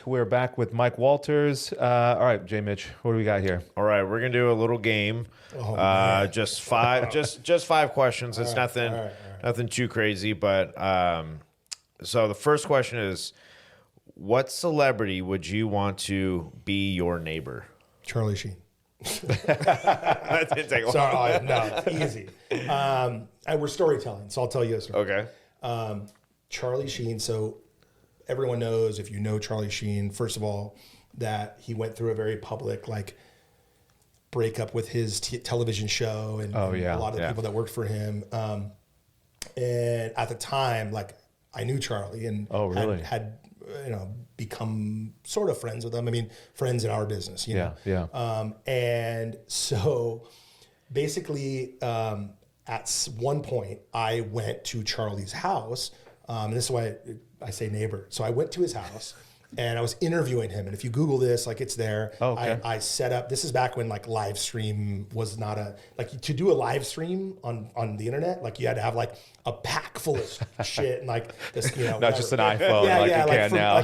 We're back with Mike Walters. All right, J. Mitch, what do we got here? All right, we're gonna do a little game. Just five, just 5 questions. It's nothing too crazy. But so the first question is, what celebrity would you want to be your neighbor? Charlie Sheen. That didn't take long. Sorry, no, easy. We're storytelling, so I'll tell you a story. Okay. Charlie Sheen. So everyone knows, if you know Charlie Sheen, first of all, that he went through a very public breakup with his television show and a lot of the people that worked for him. And at the time, I knew Charlie and had become sort of friends with him. I mean, friends in our business, you know? And so basically, at one point, I went to Charlie's house. And this is why I say neighbor. So I went to his house and I was interviewing him. And if you Google this, it's there. Oh, okay. I set up, this is back when live stream was not to do a live stream on the internet, you had to have a pack full of shit and this, Not just an iPhone you can now.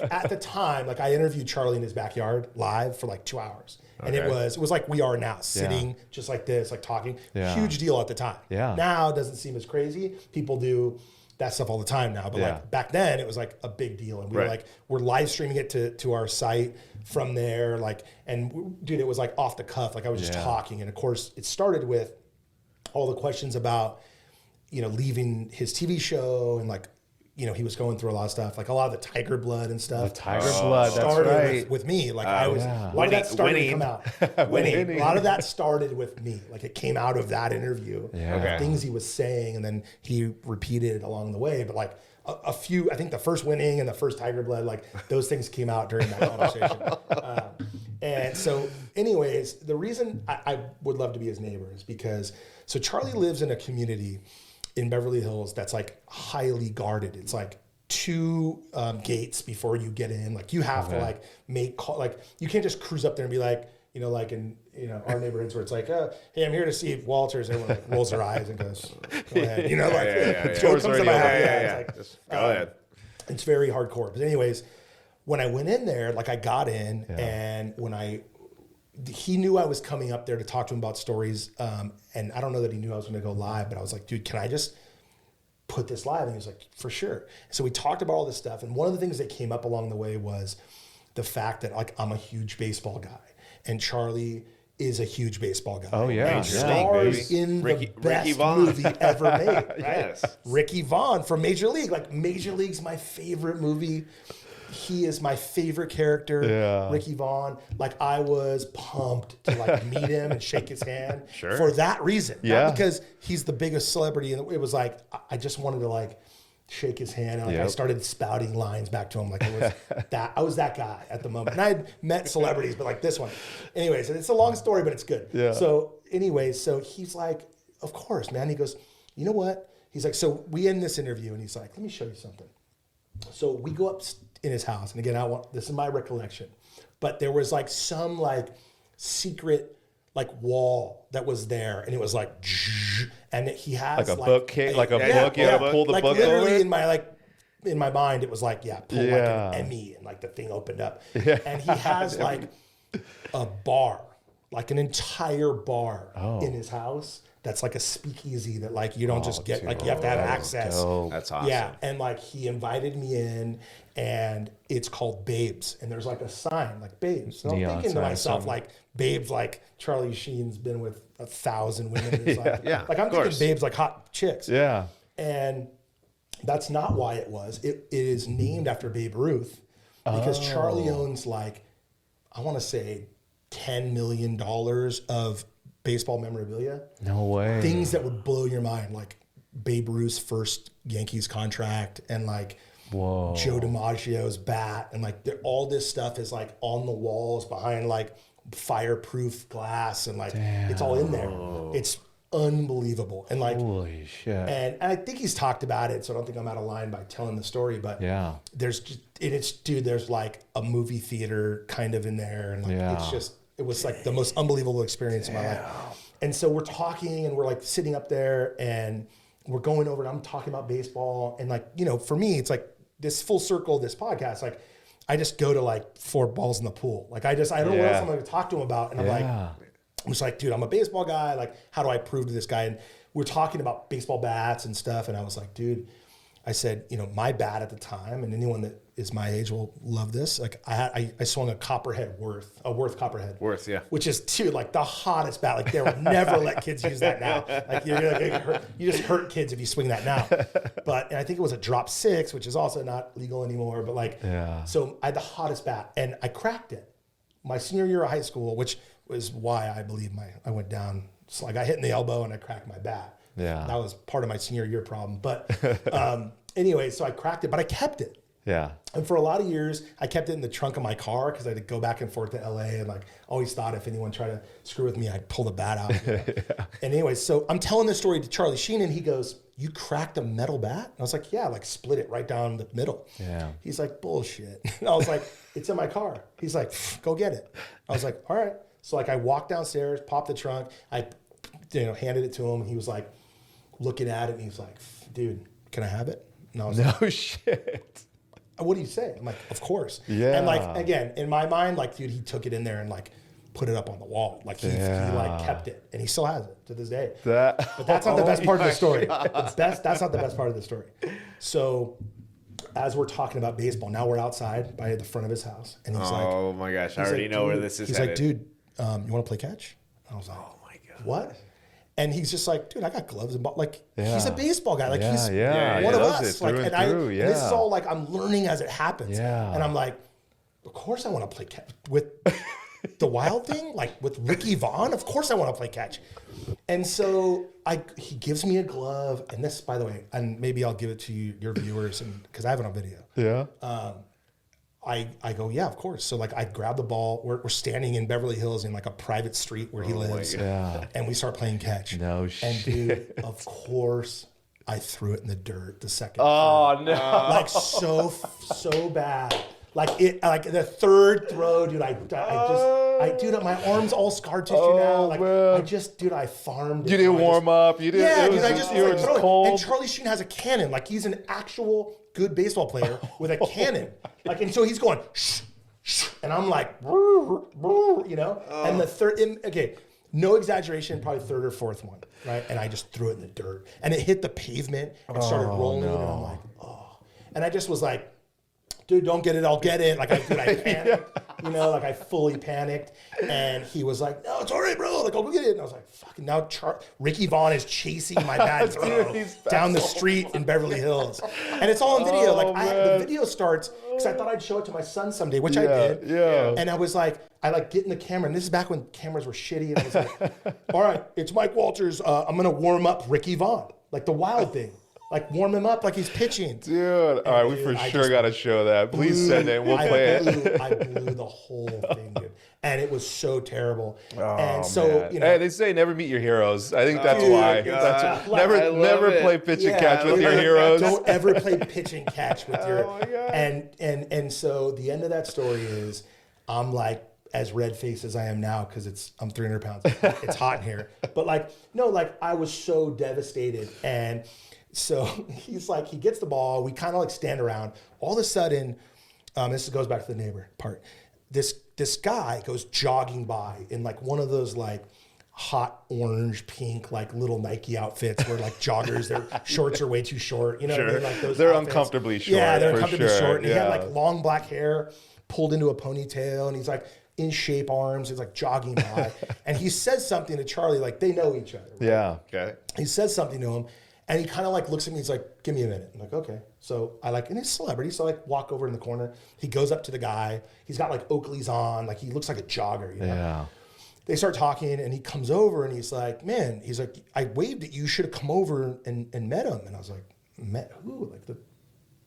At the time, I interviewed Charlie in his backyard live for 2 hours. And it was like we are now, sitting just like this, talking. Yeah. Huge deal at the time. Yeah. Now it doesn't seem as crazy. People do that stuff all the time now. But back then it was a big deal. And we were we're live streaming it to our site from there. And dude, it was off the cuff. I was just talking. And of course it started with all the questions about, leaving his TV show and he was going through a lot of stuff, a lot of the tiger blood and stuff. The tiger blood, started that's right. with me. A lot of that started to come out. Winning. A lot of that started with me. It came out of that interview. Things he was saying, and then he repeated it along the way. But a few, I think the first winning and the first tiger blood, those things came out during that conversation. And so anyways, the reason I would love to be his neighbor is because, so Charlie lives in a community in Beverly Hills that's highly guarded. It's 2 gates before you get in. You have to make call. You can't just cruise up there and be in our neighborhoods where it's hey, I'm here to see Walters. And everyone rolls their eyes and goes, go ahead. Joe comes to my house. Go ahead. It's very hardcore. But anyways, when I went in there, I got in, and he knew I was coming up there to talk to him about stories. And I don't know that he knew I was going to go live, but I was like, dude, can I just put this live? And he was like, for sure. So we talked about all this stuff. And one of the things that came up along the way was the fact that I'm a huge baseball guy and Charlie is a huge baseball guy. Oh yeah. And stars in the best movie ever made, right? Yes. Ricky Vaughn from Major League. Major League's my favorite movie. He is my favorite character, Ricky Vaughn. I was pumped to meet him and shake his hand for that reason. Not because he's the biggest celebrity. And it was I just wanted to shake his hand. And I started spouting lines back to him. It was that I was that guy at the moment. And I had met celebrities, but this one. Anyways, it's a long story, but it's good. Yeah. So anyways, so he's of course, man. He goes, you know what? He's so we end this interview and he's let me show you something. So we go up in his house, and again, this is my recollection, but there was some secret wall that was there, and it was and he has a book, book. Pull the book literally over. in my mind, it was pull an Emmy, and the thing opened up, and he has a bar, an entire bar in his house. That's a speakeasy that you don't just get, you have to have access. That's awesome. Yeah. And he invited me in, and it's called Babes. And there's a sign Babes. And I'm thinking to myself, Babes, Charlie Sheen's been with 1,000 women in his life. I'm thinking Babes hot chicks. Yeah. And that's not why it was. It is named after Babe Ruth because Charlie owns I want to say $10 million of baseball memorabilia. No way. Things that would blow your mind, Babe Ruth's first Yankees contract and Whoa. Joe DiMaggio's bat and all this stuff is on the walls behind fireproof glass and it's all in there. It's unbelievable and holy shit. And I think he's talked about it, so I don't think I'm out of line by telling the story. But there's just there's a movie theater kind of in there, and it's just. It was the most unbelievable experience of my life. And so we're talking and we're sitting up there and we're going over and I'm talking about baseball. And for me, it's this full circle, this podcast, I just go to like 4 balls in the pool. Like I don't know what else I'm going to talk to him about. And I'm just like, dude, I'm a baseball guy. Like, how do I prove to this guy? And we're talking about baseball bats and stuff. And I was like, dude, I said, you know, my bat at the time, and anyone that is my age will love this. Like I swung a Copperhead Worth Copperhead. Worth, yeah. Which is, dude, like the hottest bat. Like they will never let kids use that now. Like you just hurt kids if you swing that now. And I think it was a drop 6, which is also not legal anymore. But like, so I had the hottest bat and I cracked it my senior year of high school, which was why I believe I went down. So I got hit in the elbow and I cracked my bat. Yeah. That was part of my senior year problem. But anyway, so I cracked it, but I kept it. Yeah. And for a lot of years, I kept it in the trunk of my car because I had to go back and forth to LA and like always thought if anyone tried to screw with me, I'd pull the bat out. You know? And anyway, so I'm telling this story to Charlie Sheen and he goes, "You cracked a metal bat?" And I was like, "Yeah, like split it right down the middle." Yeah. He's like, "Bullshit." And I was like, "It's in my car." He's like, "Go get it." I was like, "All right." So like I walked downstairs, popped the trunk, I handed it to him. He was like looking at it and he was like, "Dude, can I have it?" And I was like, No shit. "What do you say?" I'm like, "Of course." Yeah. And like, again, in my mind, like, dude, he took it in there and like put it up on the wall. Like he like kept it and he still has it to this day. But that's not the best part of the story. That's not the best part of the story. So as we're talking about baseball, now we're outside by the front of his house. And he's like, oh my gosh, I already know where this is he's headed. like, "Dude, you want to play catch?" And I was like, Oh my God. "What?" And he's just like, "Dude, I got gloves and like he's a baseball guy. Like he's he one of loves us. it Like, through and and through, and this is all like I'm learning as it happens. Yeah. And I'm like, of course I want to play catch with the Wild thing, like with Ricky Vaughn. Of course I want to play catch. And so he gives me a glove, and this, by the way, and maybe I'll give it to your viewers, and because I have it on video. Yeah. I go, "Yeah, of course." So like I grab the ball. We're standing in Beverly Hills in like a private street where he lives. Yeah. And we start playing catch. No And shit. dude, of course, I threw it in the dirt the second. Oh no. Like so bad. Like the third throw, dude. Dude, my arm's all scar tissue now. Like man. I farmed it. You didn't I warm up. You didn't. Yeah, it dude, was you were just just cold. And Charlie Sheen has a cannon. Like he's an actual good baseball player with a cannon. Like, and so he's going, shh, shh, and I'm like, brr, brr, you know. And the third, okay, no exaggeration, probably third or fourth one, right? And I just threw it in the dirt, and it hit the pavement and started rolling, and I'm like, oh, and I just was like, "Dude, don't get it, I'll get it." Like I panicked, you know, like I fully panicked. And he was like, "No, it's all right, bro. Like, I'll go get it." And I was like, fucking now Ricky Vaughn is chasing my bad throw down the street in Beverly Hills. And it's all on video. The video starts because I thought I'd show it to my son someday, which I did. Yeah. And I was like, I like get in the camera, and this is back when cameras were shitty. And I was like, "All right, it's Mike Walters. I'm gonna warm up Ricky Vaughn, like the Wild thing. Like warm him up like he's pitching." Dude, all right, we for sure got to show that. Please send it. We'll play it. I blew the whole thing, dude. And it was so terrible. Oh, and so, man. you know. Hey, they say never meet your heroes. I think that's Dude, why. God. Never play pitch and catch with your heroes. Don't ever play pitch and catch with your. Oh my God. And so the end of that story is, I'm like as red faced as I am now because I'm 300 pounds. It's hot in here. But like, no, like I was so devastated. And so he's like, he gets the ball. We kind of like stand around. All of a sudden, this goes back to the neighbor part. This guy goes jogging by in like one of those like hot orange, pink, like little Nike outfits where like joggers, their shorts are way too short. You know what I mean? Like those They're outfits. uncomfortably short. Yeah, they're for uncomfortably sure. short. And he had Yeah. like long black hair pulled into a ponytail, and he's like in shape arms. He's like jogging by. And he says something to Charlie, like they know each other. Right? Yeah. Okay. He says something to him, and he kind of like looks at me. He's like, "Give me a minute." I'm like, "Okay." So I like, and he's a celebrity, so I like walk over in the corner. He goes up to the guy. He's got like Oakleys on, like he looks like a jogger. You know? Yeah. They start talking, and he comes over, and he's like, "Man," he's like, "I waved at you. Should have come over and met him." And I was like, "Met who? Like the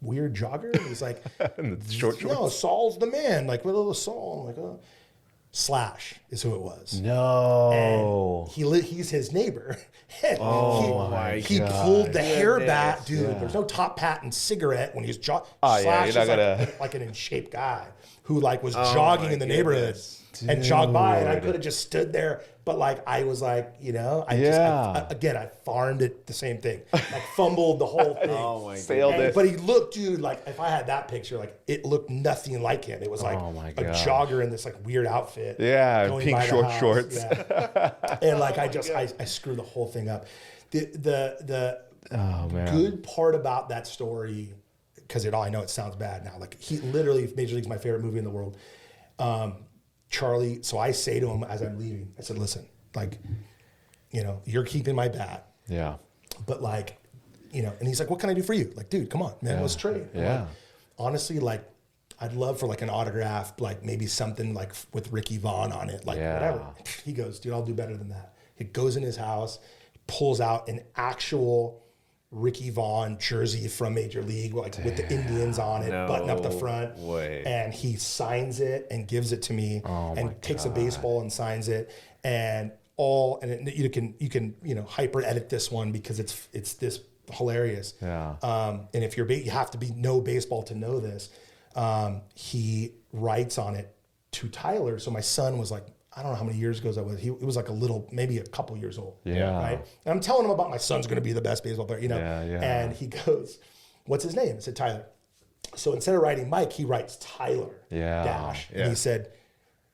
weird jogger?" And he's like, And the short shorts. "No, Saul's the man. Like what little Saul?" I'm like, "Oh." Slash is who it was. No. And he's his neighbor. And he God. pulled the hair back, Goodness. dude. Yeah. There's no top hat and cigarette when he's Oh, yeah, Slash you're not is gonna- like an in shape guy. who like was jogging in the neighborhood and jogged by, and I could have just stood there. But like, I was like, you know, I farmed it, the same thing, like fumbled the whole thing. Oh my Sailed God. it. But he looked, dude, like if I had that picture, like it looked nothing like him. It was like a jogger in this like weird outfit. Yeah, going pink by the short house. shorts. Yeah. And like, I screwed the whole thing up. The good part about that story, because I know it sounds bad now. Like he literally, Major League's my favorite movie in the world. Charlie, so I say to him as I'm leaving, I said, listen, like, you know, you're keeping my bat. Yeah. But like, you know, and he's like, what can I do for you? Like, dude, come on, man, let's trade. Yeah. Like, honestly, like, I'd love for like an autograph, like maybe something like with Ricky Vaughn on it, like whatever. He goes, dude, I'll do better than that. He goes in his house, pulls out an actual Ricky Vaughn jersey from Major League, like with the Indians on it, button up the front, and he signs it and gives it to me, and takes a baseball and signs it, and you can hyper edit this one because it's this hilarious. Yeah. And if you have to know baseball to know this. He writes on it to Tyler. So my son was like, I don't know how many years ago that was. It was like maybe a couple years old. Yeah. Right. And I'm telling him about my son's going to be the best baseball player, you know. Yeah. And he goes, "What's his name?" I said, "Tyler." So instead of writing Mike, he writes Tyler. Dash. And he said,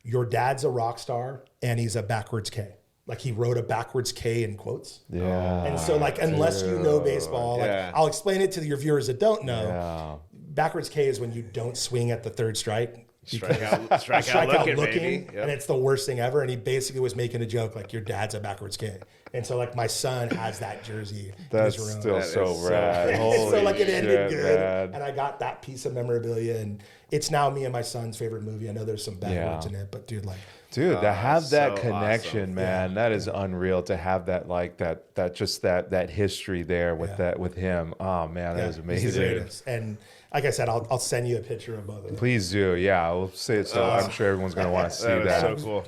"Your dad's a rock star, and he's a backwards K." Like he wrote a backwards K in quotes. Yeah. And so like, unless you know baseball, like I'll explain it to your viewers that don't know. Yeah. Backwards K is when you don't swing at the third strike. Strike out looking, baby. And it's the worst thing ever. And he basically was making a joke like, your dad's a backwards kid. And so like my son has that jersey. That's in his room. still so rad. So Holy like it ended shit, good. man. And I got that piece of memorabilia, and it's now me and my son's favorite movie. I know there's some bad words in it, but dude, like. Dude, to have that so connection, awesome. man, that is unreal. To have that, like that history there with him. Oh man, that was amazing. He's the greatest. And like I said, I'll send you a picture of both of them. Please do. Yeah, I'll say it. So I'm sure everyone's gonna want to see that. So cool.